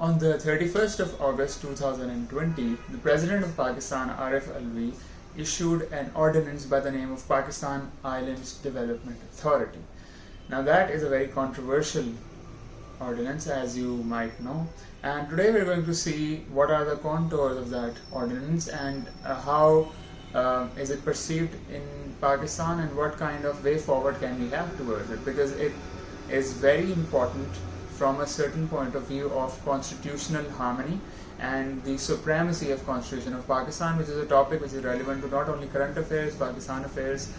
On the 31st of August 2020, the President of Pakistan, Arif Alvi, issued an ordinance by the name of Pakistan Islands Development Authority. Now that is a very controversial ordinance, as you might know, and today we're going to see what are the contours of that ordinance and how is it perceived in Pakistan and what kind of way forward can we have towards it, because it is very important from a certain point of view of constitutional harmony and the supremacy of Constitution of Pakistan, which is a topic which is relevant to not only current affairs, Pakistan affairs,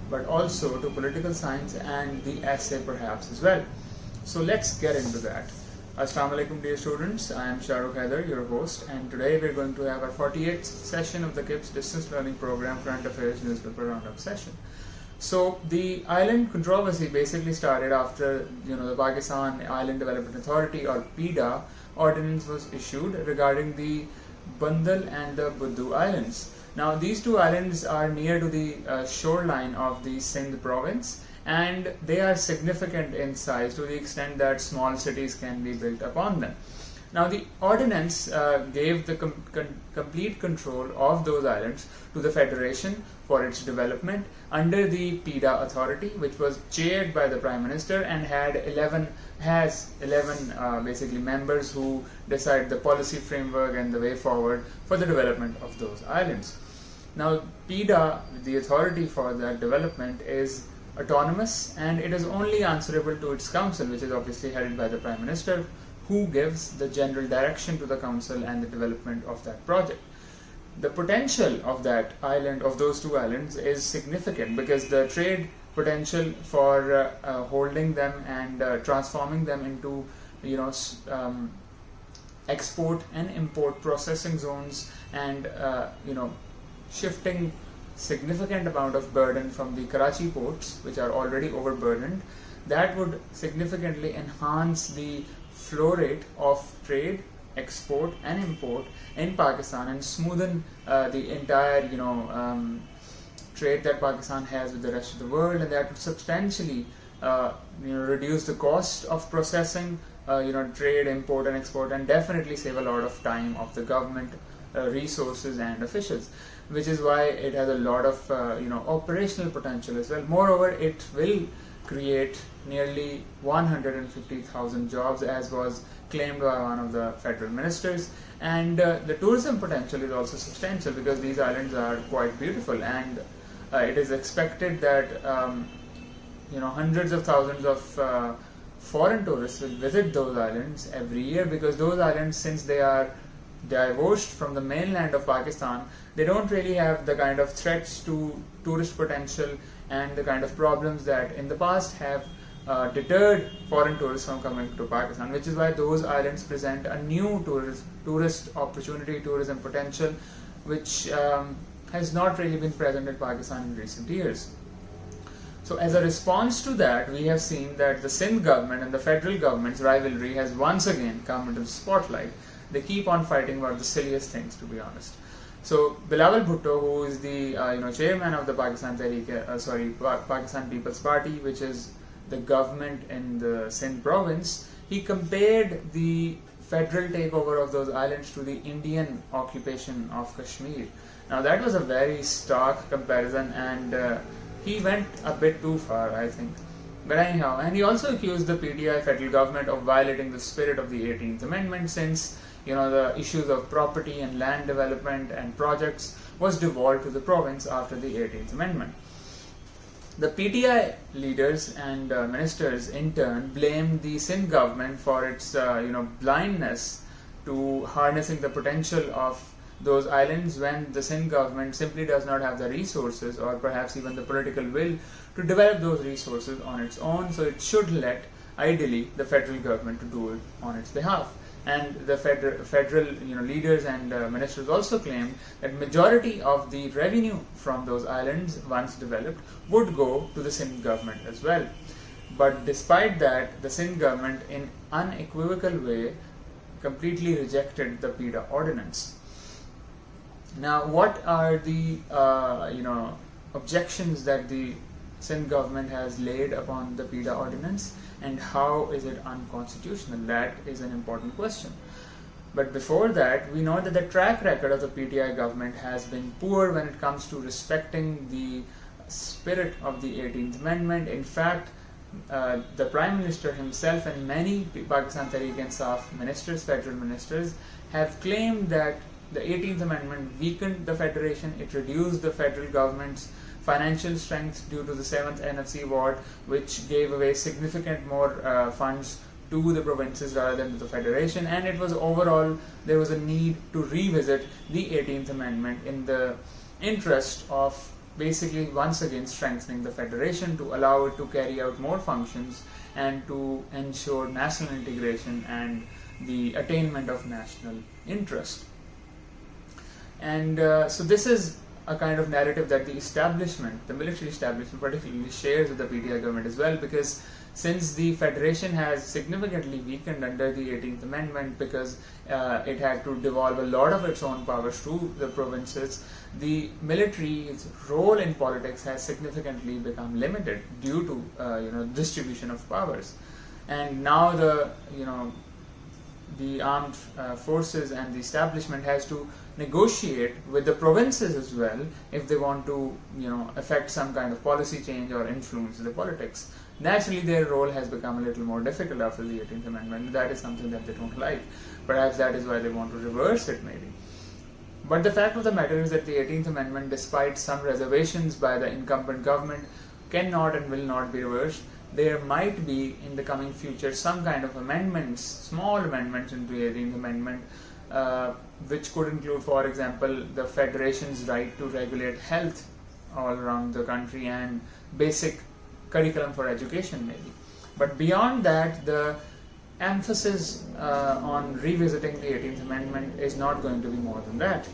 but also to political science and the essay perhaps as well. So let's get into that. Assalamu alaikum dear students, I am Shahrukh Haider, your host, and today we're going to have our 48th session of the KIPS Distance Learning Program Current Affairs Newspaper Roundup session. So the island controversy basically started after the Pakistan Island Development Authority, or PIDA, ordinance was issued regarding the Bundal and the Buddo Islands. Now these two islands are near to the shoreline of the Sindh province, and they are significant in size to the extent that small cities can be built upon them. Now the ordinance gave the complete control of those islands to the Federation for its development under the PIDA authority, which was chaired by the Prime Minister and has 11 basically members who decide the policy framework and the way forward for the development of those islands. Now PIDA, the authority for that development, is autonomous and it is only answerable to its council, which is obviously headed by the Prime Minister, who gives the general direction to the council and the development of that project. The potential of that island, of those two islands, is significant because the trade potential for holding them and transforming them into export and import processing zones and shifting significant amount of burden from the Karachi ports, which are already overburdened, that would significantly enhance the flow rate of trade, export and import in Pakistan and smoothen the entire trade that Pakistan has with the rest of the world, and that would substantially reduce the cost of processing trade, import and export, and definitely save a lot of time of the government, resources and officials, which is why it has a lot of operational potential as well. Moreover, it will create nearly 150,000 jobs, as was claimed by one of the federal ministers, and the tourism potential is also substantial because these islands are quite beautiful, and it is expected that hundreds of thousands of foreign tourists will visit those islands every year, because those islands, since they are divorced from the mainland of Pakistan, they don't really have the kind of threats to tourist potential and the kind of problems that in the past have deterred foreign tourists from coming to Pakistan, which is why those islands present a new tourist opportunity, tourism potential, which has not really been present in Pakistan in recent years. So as a response to that, we have seen that the Sindh government and the federal government's rivalry has once again come into the spotlight. They keep on fighting about the silliest things, to be honest. So Bilawal Bhutto, who is the chairman of the Pakistan People's Party, which is the government in the Sindh province, he compared the federal takeover of those islands to the Indian occupation of Kashmir. Now that was a very stark comparison, and he went a bit too far, I think. But anyhow, and he also accused the PTI federal government of violating the spirit of the 18th Amendment, since the issues of property and land development and projects was devolved to the province after the 18th Amendment. The PTI leaders and ministers in turn blamed the Sindh government for its blindness to harnessing the potential of those islands, when the Sindh government simply does not have the resources or perhaps even the political will to develop those resources on its own. So it should let, ideally, the federal government to do it on its behalf. And the federal leaders and ministers also claimed that majority of the revenue from those islands, once developed, would go to the Sindh government as well. But despite that, the Sindh government, in unequivocal way, completely rejected the PIDA ordinance. Now, what are the objections that the Sindh government has laid upon the PIDA ordinance, and how is it unconstitutional? That is an important question. But before that, we know that the track record of the PTI government has been poor when it comes to respecting the spirit of the 18th Amendment. In fact, the Prime Minister himself and many Pakistan Tehreek-e-Insaf ministers, federal ministers, have claimed that the 18th Amendment weakened the federation. It reduced the federal government's financial strength due to the 7th NFC award, which gave away significant more funds to the provinces rather than to the federation, and it was overall there was a need to revisit the 18th Amendment in the interest of basically once again strengthening the federation to allow it to carry out more functions and to ensure national integration and the attainment of national interest. And so this is a kind of narrative that the establishment, the military establishment particularly, shares with the PTI government as well, because since the federation has significantly weakened under the 18th Amendment because it had to devolve a lot of its own powers to the provinces, the military's role in politics has significantly become limited due to distribution of powers. And now the armed forces and the establishment has to negotiate with the provinces as well if they want to affect some kind of policy change or influence the politics. Naturally, their role has become a little more difficult after the 18th Amendment. That is something that they don't like. Perhaps that is why they want to reverse it, maybe. But the fact of the matter is that the 18th Amendment, despite some reservations by the incumbent government, cannot and will not be reversed. There might be in the coming future some kind of amendments, small amendments into the 18th Amendment, which could include, for example, the federation's right to regulate health all around the country and basic curriculum for education maybe. But beyond that, the emphasis on revisiting the 18th Amendment is not going to be more than that.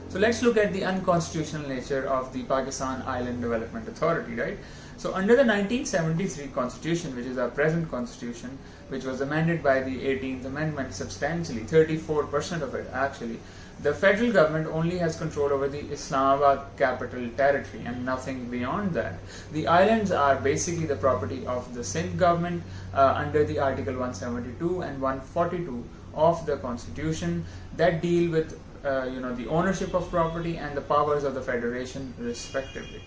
So let's look at the unconstitutional nature of the Pakistan Island Development Authority, right? So under the 1973 Constitution, which is our present Constitution, which was amended by the 18th Amendment substantially, 34% of it actually, the federal government only has control over the Islamabad capital territory and nothing beyond that. The islands are basically the property of the Sindh government under the Article 172 and 142 of the Constitution that deal with the ownership of property and the powers of the federation respectively.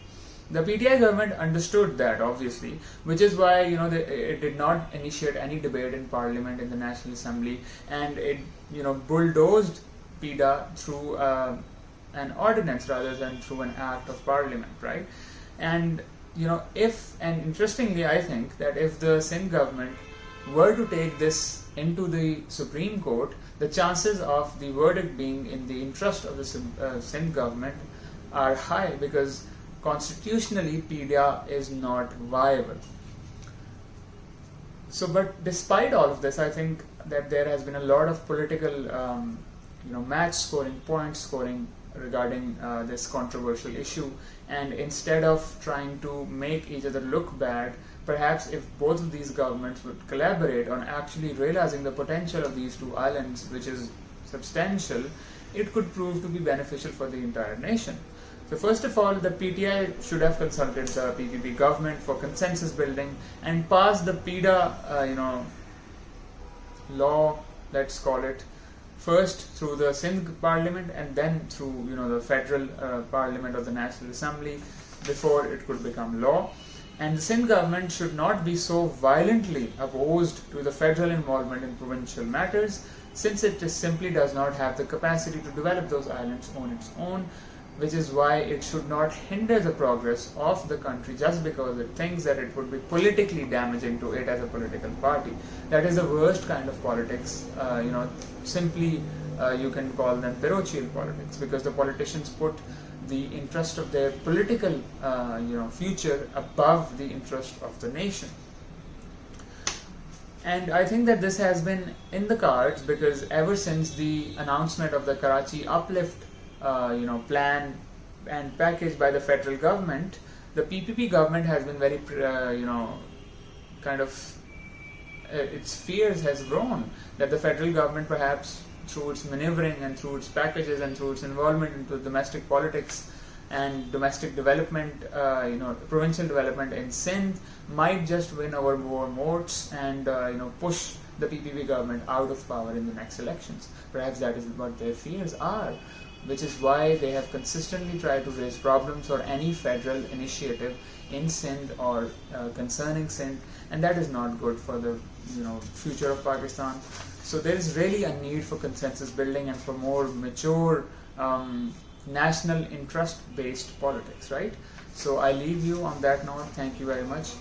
The PTI government understood that, obviously, which is why it did not initiate any debate in Parliament, in the National Assembly, and it bulldozed PIDA through an ordinance rather than through an act of Parliament, right? And interestingly, I think that if the Sindh government were to take this into the Supreme Court, the chances of the verdict being in the interest of the Sindh government are high, because constitutionally PIDA is not viable. So, but despite all of this, I think that there has been a lot of political match scoring, point scoring regarding this controversial issue, and instead of trying to make each other look bad, perhaps if both of these governments would collaborate on actually realizing the potential of these two islands, which is substantial, it could prove to be beneficial for the entire nation. So first of all, the PTI should have consulted the PPP government for consensus building and passed the PIDA law, let's call it, first through the Sindh Parliament and then through the federal Parliament of the National Assembly before it could become law. And the Sindh government should not be so violently opposed to the federal involvement in provincial matters, since it just simply does not have the capacity to develop those islands on its own, which is why it should not hinder the progress of the country just because it thinks that it would be politically damaging to it as a political party. That is the worst kind of politics. Simply you can call them parochial politics, because the politicians put the interest of their political future above the interest of the nation. And I think that this has been in the cards, because ever since the announcement of the Karachi uplift plan and package by the federal government, the PPP government has been very its fears has grown that the federal government, perhaps through its maneuvering and through its packages and through its involvement into domestic politics and domestic development, provincial development in Sindh, might just win over more votes and push the PPP government out of power in the next elections. Perhaps that is what their fears are, which is why they have consistently tried to raise problems or any federal initiative in Sindh or concerning Sindh, and that is not good for the future of Pakistan. So there is really a need for consensus building and for more mature national interest based politics, right? So I leave you on that note. Thank you very much.